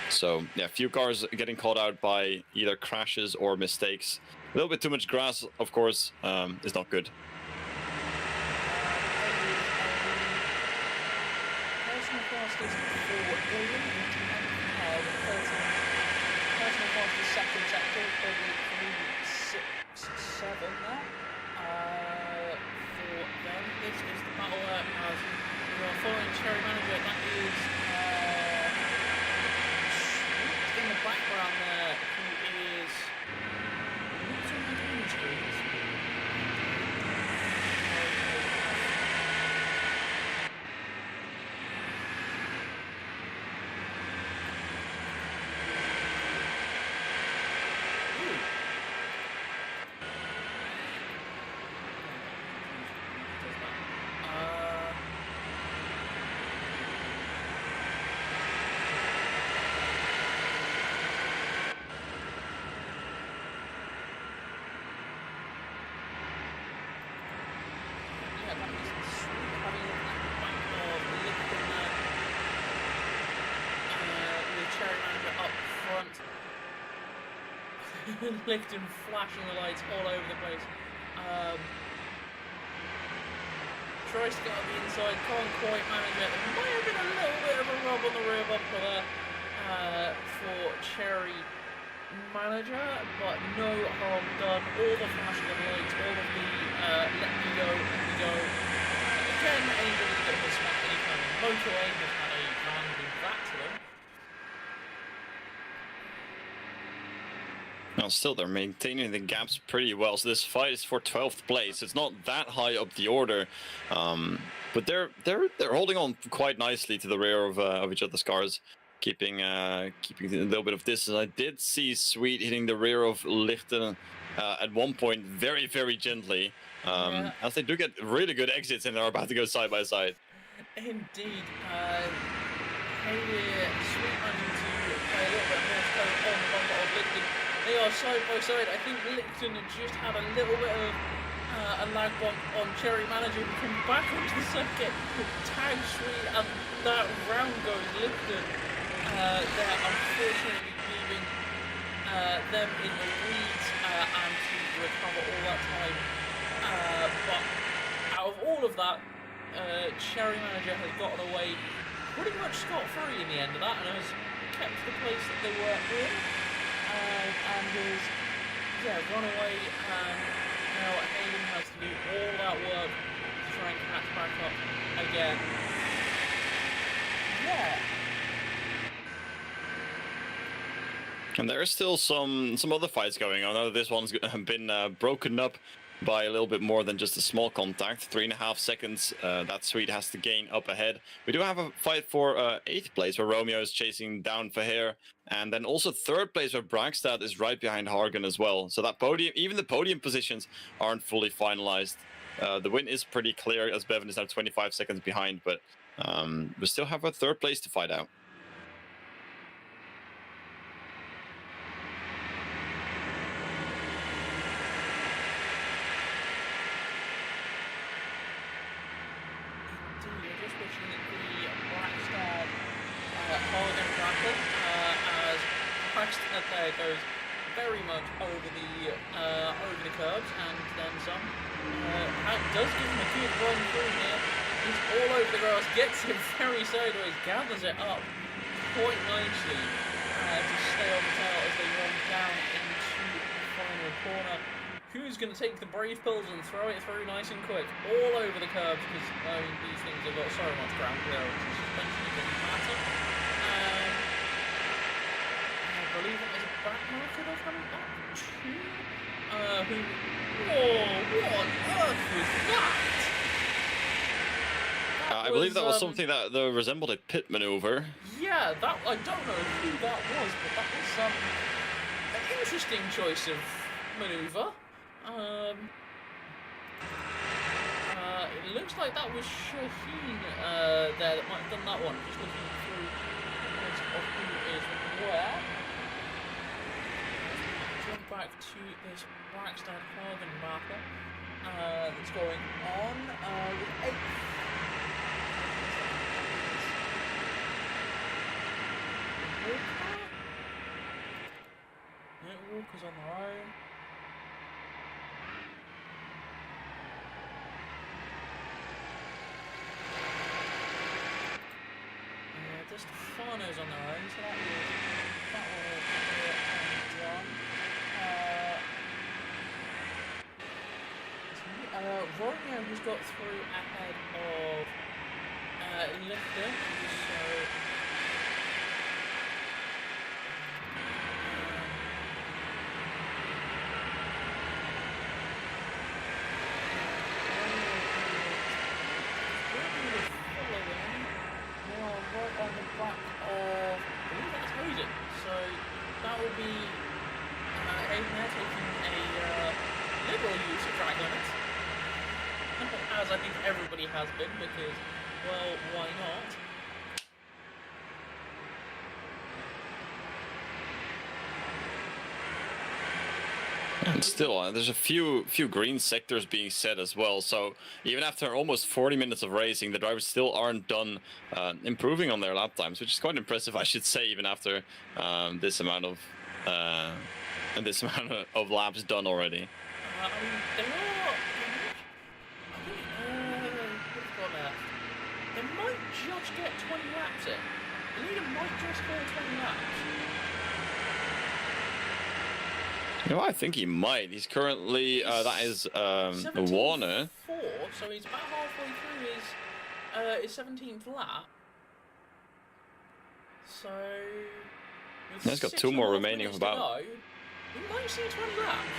So, yeah, a few cars getting caught out by either crashes or mistakes. A little bit too much grass, of course, is not good. Personal fastest for William, personal fastest second sector, probably 3, 6, 7 there. For them, this is the battle as we are following Cherry Manager. That is in the background there, who is not on the green screens. Lichten flashing the lights all over the place. Tries to get on the inside, can't quite manage it. There might have been a little bit of a rub on the rear bumper there for Cherry Manager, but no harm done. All the flashing of the lights, all of the let me go, again, anybody that has spent any kind of motorway has had a van do that to them. Now, still, they're maintaining the gaps pretty well. So this fight is for 12th place. It's not that high up the order, but they're holding on quite nicely to the rear of each other's cars, keeping a little bit of distance. I did see Sweet hitting the rear of Lichten at one point, very, very gently, as they do get really good exits and they're about to go side by side. Indeed, Sweet managing to play a little bit more code on the bumper of Lichten. They are side by side. I think Lichten just had a little bit of a lag bump on Cherry Manager, who comes back onto the circuit, tags Sweet, and that round goes Lichten. They're unfortunately leaving them in the weeds and to recover all that time. But out of all of that, Cherry Manager has gotten away pretty much scot-free in the end of that and has kept the place that they were in. And has run away, and now Hayden has to do all that work to try and catch back up again. Yeah. And there are still some other fights going on. I know this one's been broken up by a little bit more than just a small contact. 3.5 seconds that Sweet has to gain up ahead. We do have a fight for 8th place where Romeo is chasing down Verheer, and then also 3rd place where Bragstad is right behind Hargan as well. So that podium, even the podium positions aren't fully finalized. The win is pretty clear as Bevan is now 25 seconds behind, but we still have a 3rd place to fight out. indeed. We're just watching the Blackstad Harden battle as Blackstad there goes very much over the curbs and then some. That does give him a good run through here. He's all over the grass, gets it very sideways, gathers it up quite nicely to stay on the tail as they run down into the final corner. Who's going to take the brave pills and throw it through nice and quick all over the curbs, because these things have got so much ground clear, which is suspension doesn't matter. I believe it is a back marker they're coming up to. What on earth was that? I believe that was something that resembled a pit maneuver. Yeah, that I don't know who that was, but that was an interesting choice of maneuver. It looks like that was Shaheen there that might have done that one. Just looking through the list of who is where. Jump back to this Blackstad Hagen battle that's going on with 8th. Walker? Yeah, Walker's on their own. Stefano's on their own, so that will be done. Romeo has got through ahead of Lifter, so on the back of, I believe that's Hosen, so that will be Aiden there taking a liberal use of drag limits, as I think everybody has been, because, well, why not? And still, there's a few green sectors being set as well. So even after almost 40 minutes of racing, the drivers still aren't done improving on their lap times, which is quite impressive, I should say, even after this amount of laps done already. I mean, they are. I think. What's got left? They might just get 20 laps in. The leader might just go 20 laps. You know, I think he might. He's currently, that is Warner. So he's about halfway through his 17th lap. So... He's got 2 more remaining of about... We might see 20 laps.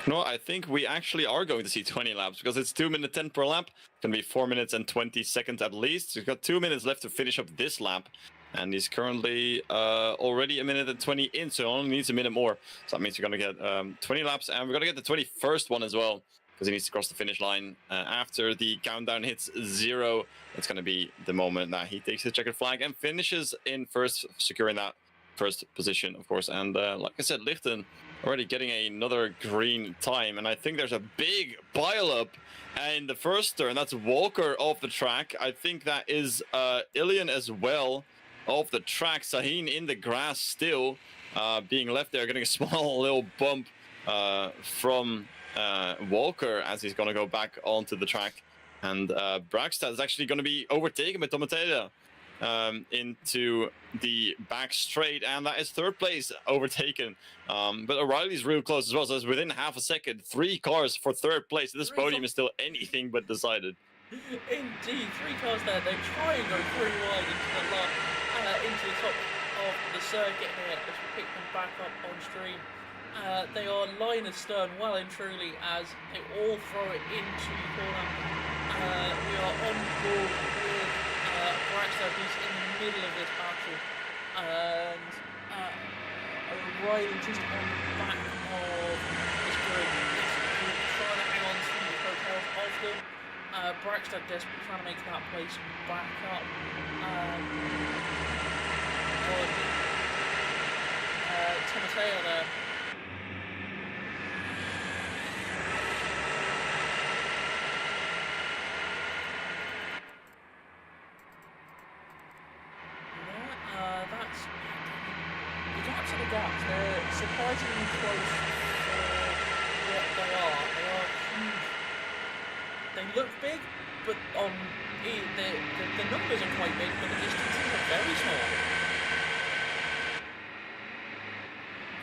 No, I think we actually are going to see 20 laps, because it's 2 minutes 10 per lap. It's going to be 4 minutes and 20 seconds at least. He's got 2 minutes left to finish up this lap. And he's currently already 1 minute and 20 in, so he only needs a minute more. So that means we're going to get 20 laps, and we're going to get the 21st one as well, because he needs to cross the finish line. After the countdown hits 0, it's going to be the moment that he takes the checkered flag and finishes in first, securing that first position, of course. And like I said, Lichten already getting another green time, and I think there's a big pile-up in the first turn. That's Walker off the track. I think that is Ilian as well. Off the track, Sahin in the grass still, being left there, getting a small little bump from Walker as he's going to go back onto the track. And Braxstad is actually going to be overtaken by Tomateda into the back straight, and that is 3rd place overtaken. But O'Reilly's real close as well, so it's within half a second. 3 cars for 3rd place. This podium is still anything but decided. Indeed, 3 cars there. They try and go 3 wide into the top of the circuit here as we pick them back up on stream. They are line astern well and truly as they all throw it into the corner. We are on board with Braxton, who's in the middle of this battle, and O'Reilly just on the back of this group, trying to hang on to the hotels of them. Braxton desperately trying to make that place back up. Tomateo there. the gaps. They're surprisingly close for what they are. They are huge. They look big, but the numbers are quite big, but the distances are very small.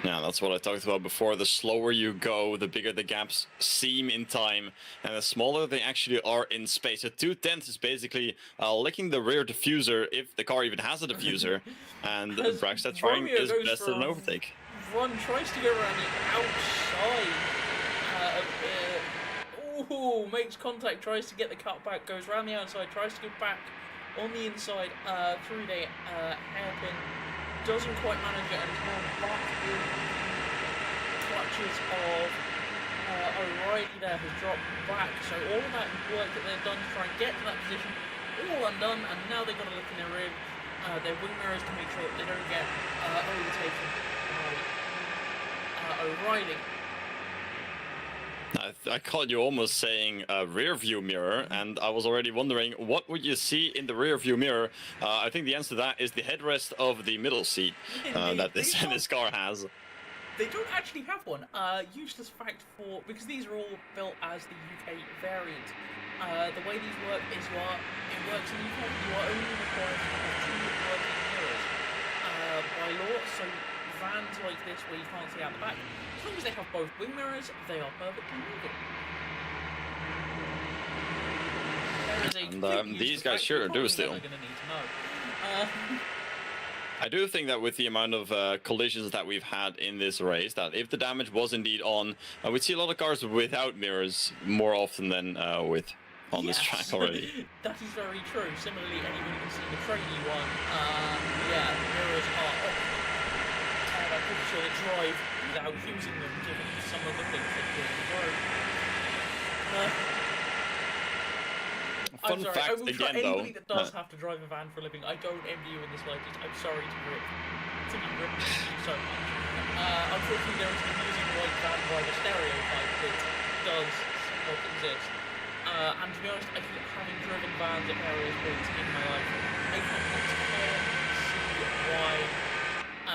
Yeah, that's what I talked about before. The slower you go, the bigger the gaps seem in time, and the smaller they actually are in space. So 2/10 is basically licking the rear diffuser, if the car even has a diffuser, and Braxton trying his best at an overtake. Run tries to go around the outside. Ooh, makes contact, tries to get the cut back, goes around the outside, tries to go back on the inside through the hairpin. Doesn't quite manage it, and is now back in clutches of O'Reilly there, has dropped back. So all of that work that they've done to try and get to that position, all undone, and now they've got to look in their rear, their wing mirrors, to make sure that they don't get overtaken by O'Reilly. I caught you almost saying rear view mirror, and I was already wondering, what would you see in the rear view mirror? I think the answer to that is the headrest of the middle seat that this car has. They don't actually have one. Useless fact because these are all built as the UK variant. The way these work is it works in the UK. You are only required to have 2 working mirrors by law. So vans like this, where you can't see out the back, as long as they have both wing mirrors, they are perfectly legal. And these guys sure do still. I do think that with the amount of collisions that we've had in this race, that if the damage was indeed on, we'd see a lot of cars without mirrors more often than with on this track already. That is very true. Similarly, anyone can see the trainee one. Mirrors are off. I'm pretty sure they drive without using them, given some of the things they do on the road. Fun fact again, though. Anybody that does have to drive a van for a living, I don't envy you in the slightest. I'm sorry to be ripped so much. Unfortunately, there is an amusing white van driver stereotype that does somewhat exist. And to be honest, I think having driven vans at various points in my life, I can entirely see why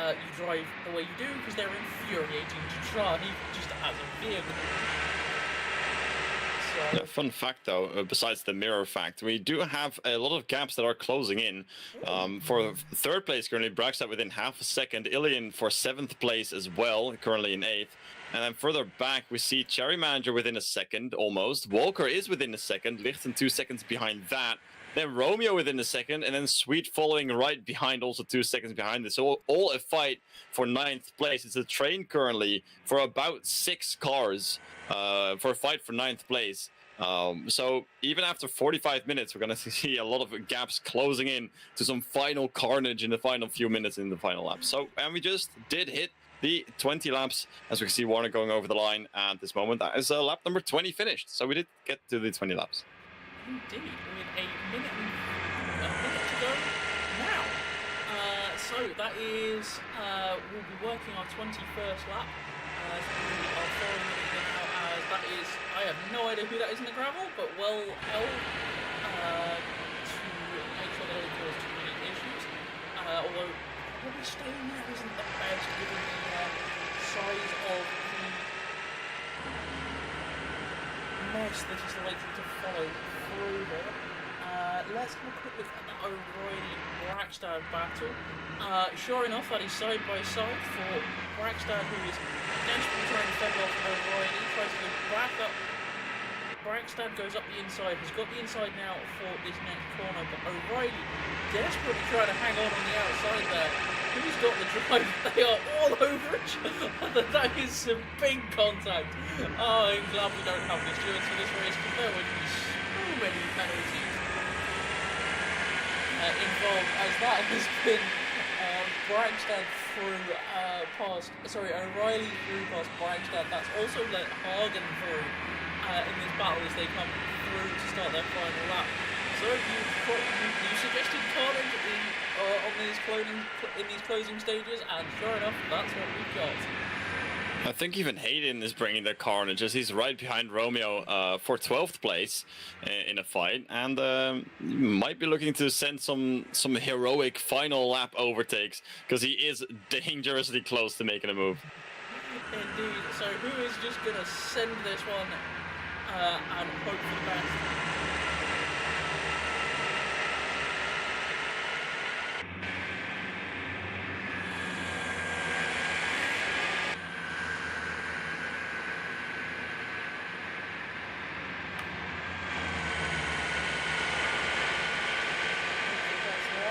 you drive the way you do, because they're infuriating to drive just as a vehicle. Yeah, fun fact though, besides the mirror fact, we do have a lot of gaps that are closing in. For 3rd place currently, Braxton within half a second, Ilian for 7th place as well, currently in 8th. And then further back, we see Cherry Manager within a second almost. Walker is within a second, Lichten 2 seconds behind that. Then Romeo within a second, and then Sweet following right behind, also 2 seconds behind this. So all a fight for 9th place. It's a train currently for about 6 cars for a fight for 9th place. So even after 45 minutes, we're going to see a lot of gaps closing in to some final carnage in the final few minutes in the final lap. So, and we just did hit the 20 laps, as we can see Warner going over the line at this moment. That is lap number 20 finished. So we did get to the 20 laps. Indeed, with a minute to go now. So that is, we'll be working our 21st lap. We are following it now as that is, I have no idea who that is in the gravel, but well held to make sure that it cause too many issues. Although probably staying there isn't the best given the size of the mess that is likely to follow through there. Let's have a quick look at that O'Reilly-Braxton battle. Sure enough, that is side by side for Braxton, who is desperately trying to fend off O'Reilly, tries to go back up. Braxton goes up the inside, has got the inside now for this next corner, but O'Reilly desperately trying to hang on the outside there. Who's got the drive? They are all over each other. That is some big contact. Oh, I'm glad we don't have the stewards for this race, because there would be so many penalties involved, as that has been Braxton through O'Reilly through past Braxton. That's also let Hagen through in this battle as they come through to start their final lap. So you suggested carnage in these closing stages, and sure enough, that's what we've got. I think even Hayden is bringing the carnage, as he's right behind Romeo for 12th place in a fight, and might be looking to send some heroic final lap overtakes, because he is dangerously close to making a move. Indeed. So who is just going to send this one and hope for the best?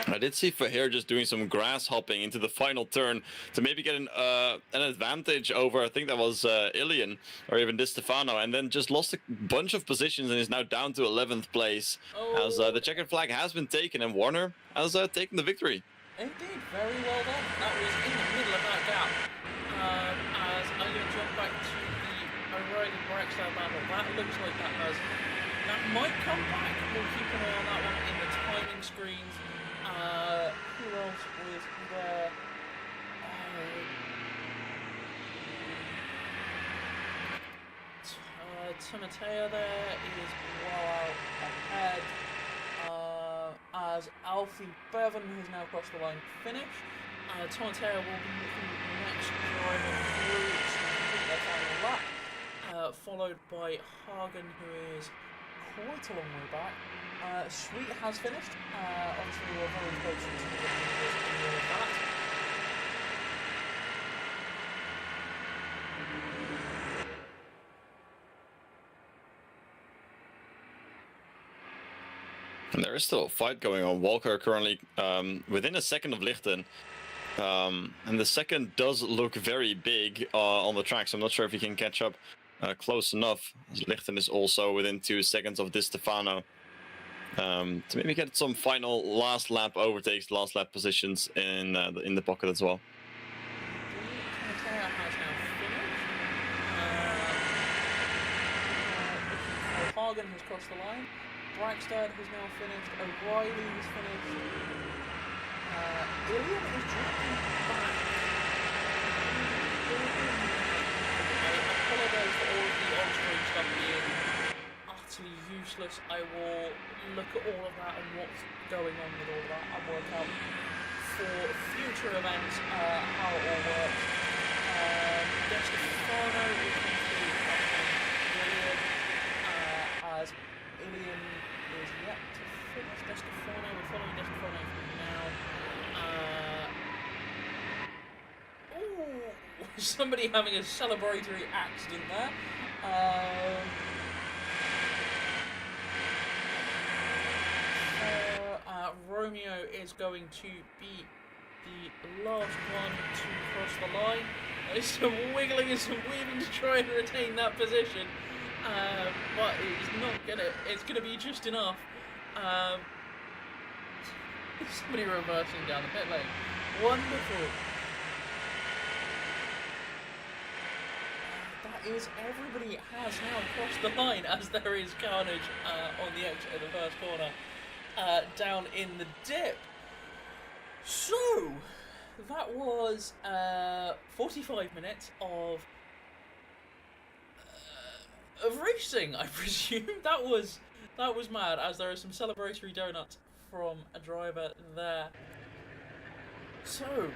I did see Fahir just doing some grass hopping into the final turn to maybe get an advantage over, I think that was Ilian or even Di Stefano, and then just lost a bunch of positions and is now down to 11th place as the checkered flag has been taken and Warner has taken the victory. Indeed, very well done. That was in the middle of that gap. As I'm going to jump back to the O'Reilly Braxton battle. That looks like that might come back. We'll keep an eye on that one in the timing screens. Who else was there? Timothea there is well out ahead. As Alfie Bevan, who's now crossed the line, finished. Timothea will be the next driver through to complete their final lap, followed by Hagen, who is quite a long way back. Sweet has finished. Obviously, we're very close to the end of that. And there is still a fight going on. Walker currently within a second of Lichten. And the second does look very big on the track, so I'm not sure if he can catch up close enough. Lichten is also within 2 seconds of Di Stefano. To maybe get some final last lap overtakes, last lap positions in the pocket as well. Hagen has crossed the line. Braxton has now finished. O'Reilly has finished. Ilian is dropping back. I apologise for all of the on-screen stuff being utterly useless. I will look at all of that and what's going on with all of that and work out for future events how it all works. Di Stefano will come through Ilian as Ilian is yet to finish. Di Stefano, we're following Di Stefano now. Ooh, somebody having a celebratory accident there. Romeo is going to be the last one to cross the line. There's some wiggling and some weaving to try and retain that position, but it's gonna be just enough. Somebody reversing down the pit lane. Wonderful. That is, everybody has now crossed the line as there is carnage on the exit of the first corner. Down in the dip. So that was 45 minutes of racing, I presume. That was mad, as there are some celebratory donuts from a driver there. So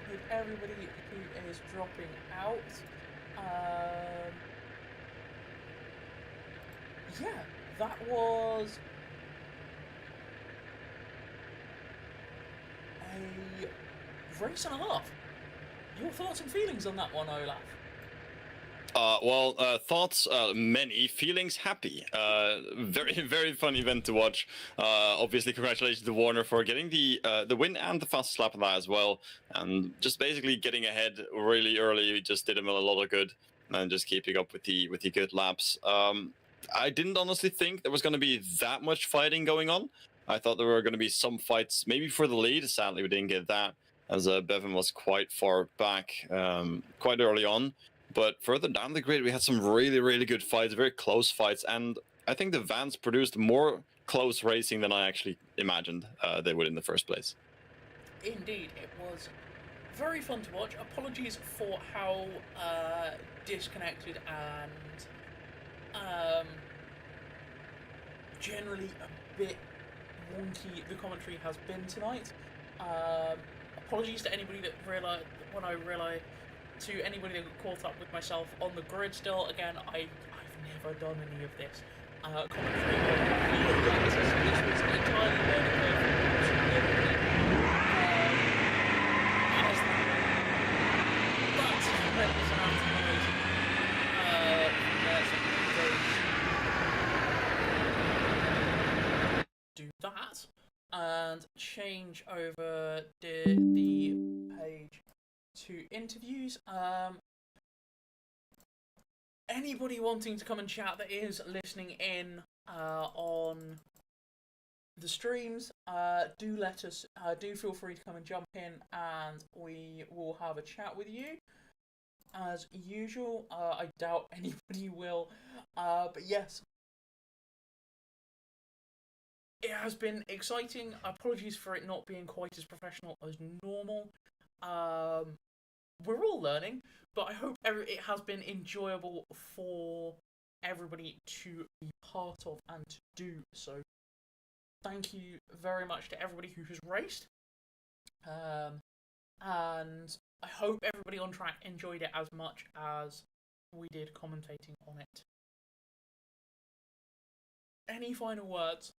with everybody who is dropping out, yeah. That was a race and a half. Your thoughts and feelings on that one, Olaf? Thoughts many, feelings happy. Very, very fun event to watch. Obviously, congratulations to Warner for getting the win and the fastest lap of that as well. And just basically getting ahead really early just did him a lot of good, and just keeping up with the good laps. I didn't honestly think there was going to be that much fighting going on. I thought there were going to be some fights, maybe for the lead. Sadly, we didn't get that, as Bevan was quite far back, quite early on. But further down the grid, we had some really, really good fights, very close fights. And I think the Vans produced more close racing than I actually imagined they would in the first place. Indeed, it was very fun to watch. Apologies for how disconnected and generally a bit wonky the commentary has been tonight. Apologies to anybody that to anybody that got caught up with myself on the grid still. Again, I've never done any of this commentary. This was an entirely learning curve for me. As that's a tremendous amount of noise do that and change over the page to interviews. Anybody wanting to come and chat that is listening in on the streams, do let us. Do feel free to come and jump in, and we will have a chat with you. As usual, I doubt anybody will, but yes, it has been exciting. Apologies for it not being quite as professional as normal. We're all learning, but I hope it has been enjoyable for everybody to be part of and to do so. Thank you very much to everybody who has raced. And I hope everybody on track enjoyed it as much as we did commentating on it. Any final words?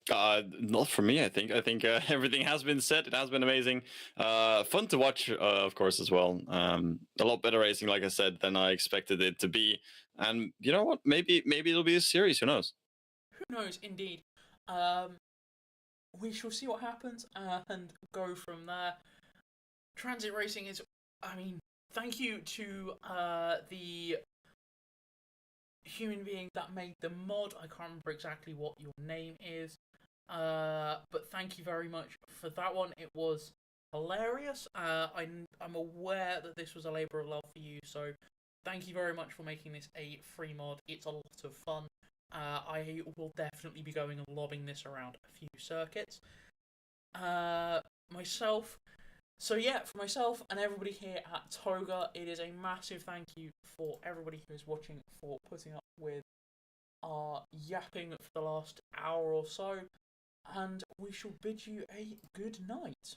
Not for me. I think everything has been said. It has been amazing. Fun to watch, of course, as well. A lot better racing, like I said, than I expected it to be. And you know what? Maybe it'll be a series. Who knows? Who knows? Indeed. We shall see what happens and go from there. Transit racing is. I mean, thank you to the human being that made the mod. I can't remember exactly what your name is. But thank you very much for that one. It was hilarious. I'm aware that this was a labour of love for you, so thank you very much for making this a free mod. It's a lot of fun. I will definitely be going and lobbing this around a few circuits. Myself. So yeah, for myself and everybody here at Toga, it is a massive thank you for everybody who is watching for putting up with our yapping for the last hour or so. And we shall bid you a good night.